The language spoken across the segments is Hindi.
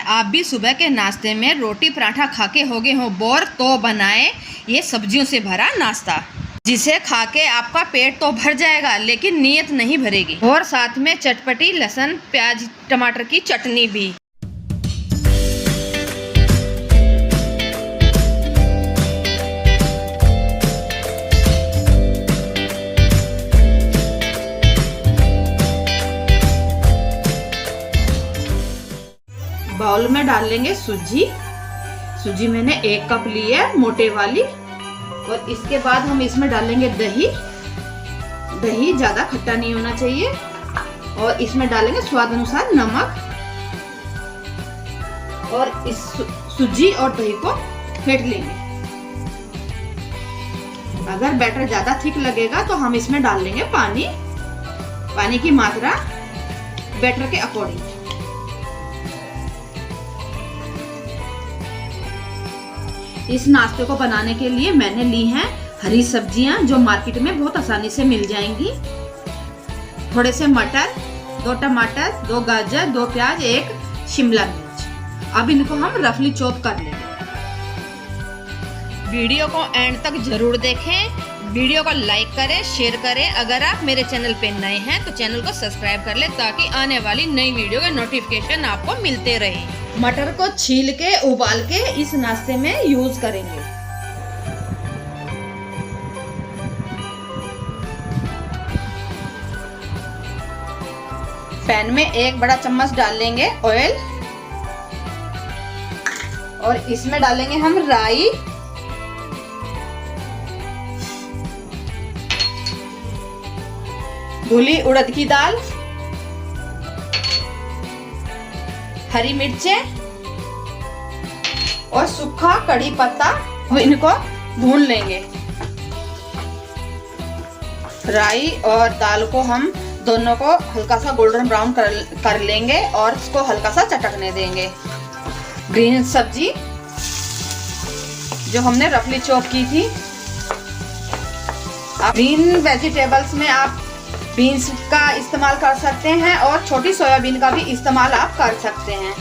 आप भी सुबह के नाश्ते में रोटी पराठा खा के हो गए हो बोर, तो बनाएं ये सब्जियों से भरा नाश्ता, जिसे खा के आपका पेट तो भर जाएगा लेकिन नीयत नहीं भरेगी। और साथ में चटपटी लहसुन प्याज टमाटर की चटनी भी। बाउल में डाल लेंगे सूजी मैंने 1 कप ली है मोटे वाली। और इसके बाद हम इसमें डालेंगे दही ज्यादा खट्टा नहीं होना चाहिए। और इसमें डालेंगे स्वाद अनुसार नमक। और इस सूजी और दही को फेंट लेंगे। अगर बैटर ज्यादा थिक लगेगा तो हम इसमें डाल लेंगे पानी की मात्रा बैटर के अकॉर्डिंग। इस नाश्ते को बनाने के लिए मैंने ली हैं हरी सब्जियां जो मार्केट में बहुत आसानी से मिल जाएंगी। थोड़े से मटर, 2 टमाटर, 2 गाजर, 2 प्याज, 1 शिमला मिर्च। अब इनको हम रफली चॉप कर लेंगे। वीडियो को एंड तक जरूर देखें। वीडियो को लाइक करें, शेयर करें। अगर आप मेरे चैनल पे नए हैं तो चैनल को सब्सक्राइब कर लें ताकि आने वाली नई वीडियो के नोटिफिकेशन आपको मिलते रहे। मटर को छील के उबाल के इस नाश्ते में यूज करेंगे। पैन में 1 बड़ा चम्मच डाल लेंगे ऑयल। और इसमें डालेंगे हम राई, धुली उड़द की दाल, हरी मिर्चें और सूखा कड़ी पत्ता। इनको भून लेंगे। राई और दाल को हम दोनों को हल्का सा गोल्डन ब्राउन कर लेंगे और इसको हल्का सा चटकने देंगे। ग्रीन सब्जी जो हमने रफली चॉप की थी। ग्रीन वेजिटेबल्स में आप बीन्स का इस्तेमाल कर सकते हैं और छोटी सोयाबीन का भी इस्तेमाल आप कर सकते हैं।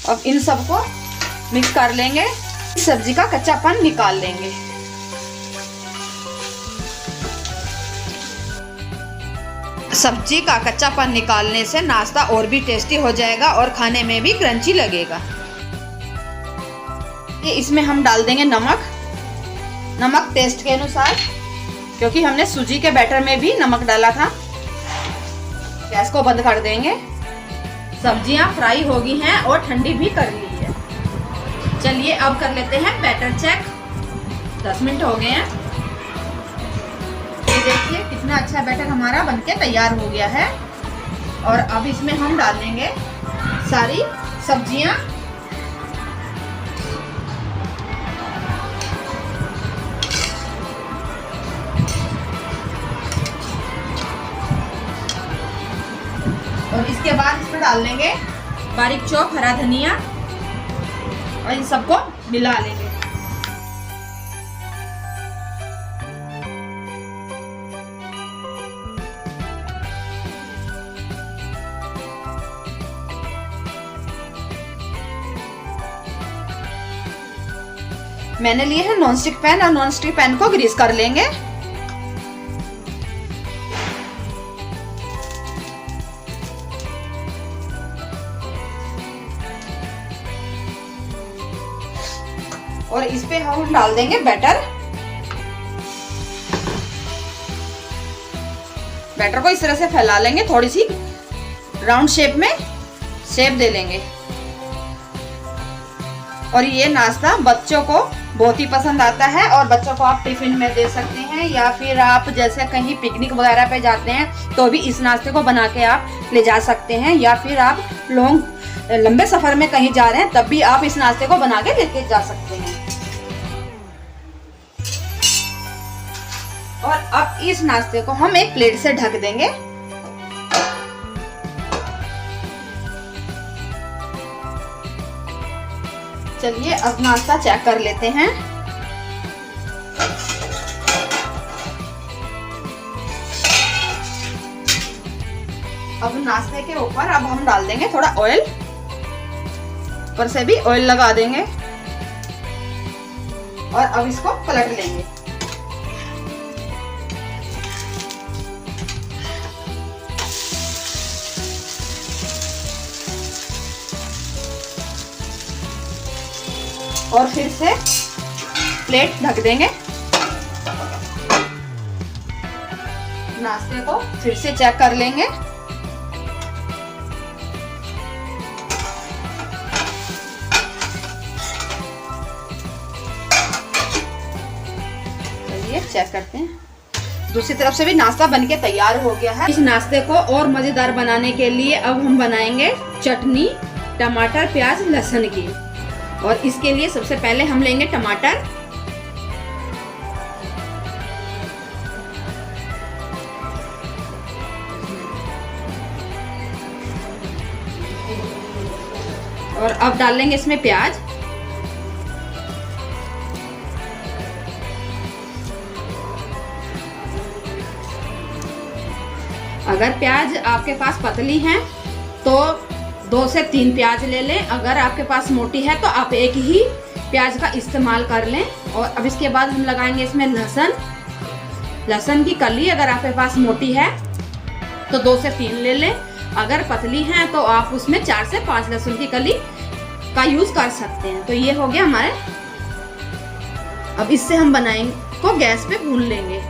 अब इन सबको मिक्स कर लेंगे। सब्जी का कच्चापन निकाल लेंगे। सब्जी का कच्चापन निकालने से नाश्ता और भी टेस्टी हो जाएगा और खाने में भी क्रंची लगेगा। इसमें हम डाल देंगे नमक टेस्ट के अनुसार, क्योंकि हमने सूजी के बैटर में भी नमक डाला था। गैस को बंद कर देंगे। सब्जियां फ्राई हो गई हैं और ठंडी भी कर ली है। चलिए अब कर लेते हैं बैटर चेक। 10 मिनट हो गए हैं। ये देखिए कितना अच्छा बैटर हमारा बनके तैयार हो गया है। और अब इसमें हम डाल देंगे सारी सब्जियां। और इसके बाद इसमें डाल लेंगे बारीक चॉप हरा धनिया और इन सबको मिला लेंगे। मैंने लिए है नॉनस्टिक पैन और नॉनस्टिक पैन को ग्रीस कर लेंगे। और इस पे हम डाल देंगे बैटर को इस तरह से फैला लेंगे। थोड़ी सी राउंड शेप में शेप दे लेंगे। और ये नाश्ता बच्चों को बहुत ही पसंद आता है और बच्चों को आप टिफिन में दे सकते हैं या फिर आप जैसे कहीं पिकनिक वगैरह पे जाते हैं तो भी इस नाश्ते को बना के आप ले जा सकते हैं। या फिर आप लंबे सफर में कहीं जा रहे हैं तब भी आप इस नाश्ते को बना के लेके जा सकते हैं। और अब इस नाश्ते को हम एक प्लेट से ढक देंगे। चलिए अब नाश्ता चेक कर लेते हैं। अब नाश्ते के ऊपर अब हम डाल देंगे थोड़ा ऑयल, ऊपर से भी ऑयल लगा देंगे और अब इसको पलट लेंगे। और फिर से प्लेट ढक देंगे। नाश्ते को फिर से चेक कर लेंगे। चलिए चेक करते हैं। दूसरी तरफ से भी नाश्ता बनके तैयार हो गया है। इस नाश्ते को और मजेदार बनाने के लिए अब हम बनाएंगे चटनी टमाटर प्याज लहसुन की। और इसके लिए सबसे पहले हम लेंगे टमाटर, और अब डाल लेंगे इसमें प्याज, अगर प्याज आपके पास पतली है तो 2 से 3 प्याज ले लें, अगर आपके पास मोटी है तो आप एक ही प्याज का इस्तेमाल कर लें। और अब इसके बाद हम लगाएंगे इसमें लहसुन, लहसुन की कली अगर आपके पास मोटी है तो 2 से 3 ले लें, अगर पतली है तो आप उसमें 4 से 5 लहसुन की कली का यूज कर सकते हैं। तो ये हो गया हमारे। अब इससे हम बनाएंगे को गैस पे भून लेंगे।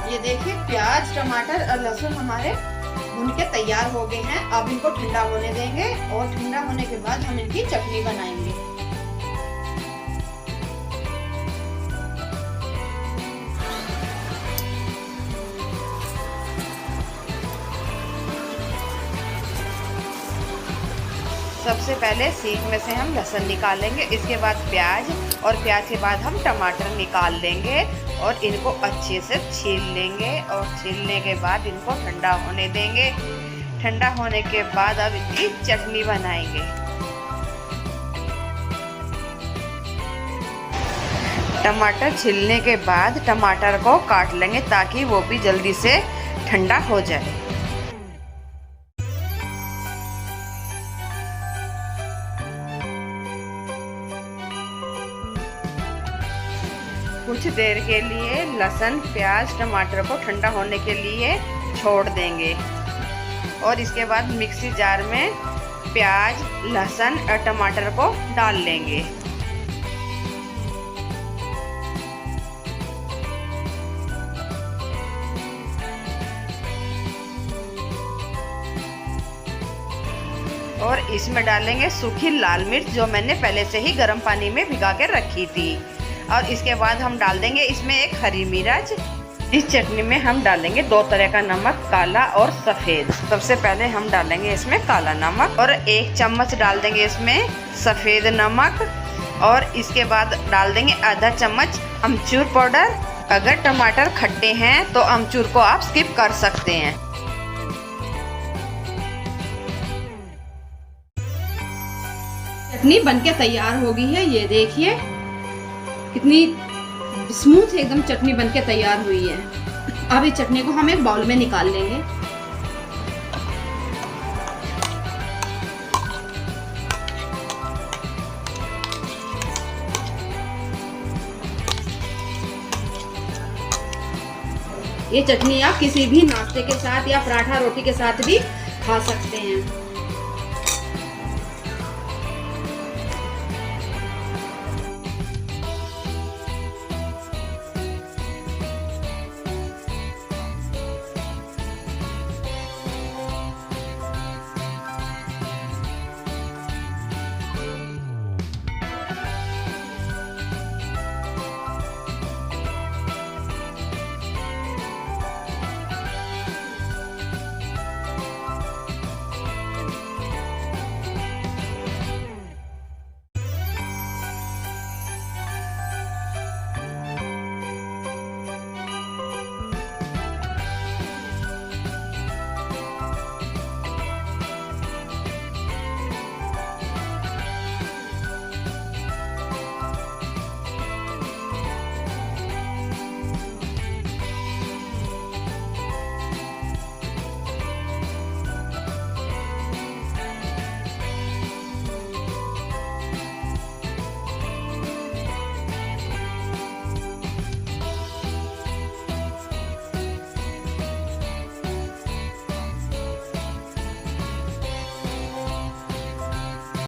ये देखिए प्याज टमाटर और लहसुन हमारे भून के तैयार हो गए हैं। अब इनको ठंडा होने देंगे और ठंडा होने के बाद हम इनकी चटनी बनाएंगे। सबसे पहले सीख में से हम लहसुन निकालेंगे, इसके बाद प्याज और प्याज के बाद हम टमाटर निकाल लेंगे और इनको अच्छे से छील लेंगे और छीलने के बाद इनको ठंडा होने देंगे। ठंडा होने के बाद अब इनकी चटनी बनाएंगे। टमाटर छीलने के बाद टमाटर को काट लेंगे ताकि वो भी जल्दी से ठंडा हो जाए। कुछ देर के लिए लहसुन प्याज टमाटर को ठंडा होने के लिए छोड़ देंगे और इसके बाद मिक्सी जार में प्याज लहसुन और टमाटर को डाल लेंगे। और इसमें डालेंगे सूखी लाल मिर्च जो मैंने पहले से ही गर्म पानी में भिगा के रखी थी। और इसके बाद हम डाल देंगे इसमें एक हरी मिर्च। इस चटनी में हम डालेंगे 2 तरह का नमक, काला और सफ़ेद। सबसे पहले हम डालेंगे इसमें काला नमक और 1 चम्मच डाल देंगे इसमें सफ़ेद नमक और इसके बाद डाल देंगे आधा चम्मच अमचूर पाउडर। अगर टमाटर खट्टे हैं तो अमचूर को आप स्किप कर सकते हैं। चटनी बनके तैयार हो गई है। ये देखिए कितनी स्मूथ एकदम चटनी बनके तैयार हुई है। अब इस चटनी को हम एक बाउल में निकाल लेंगे। ये चटनी आप किसी भी नाश्ते के साथ या पराठा रोटी के साथ भी खा सकते हैं।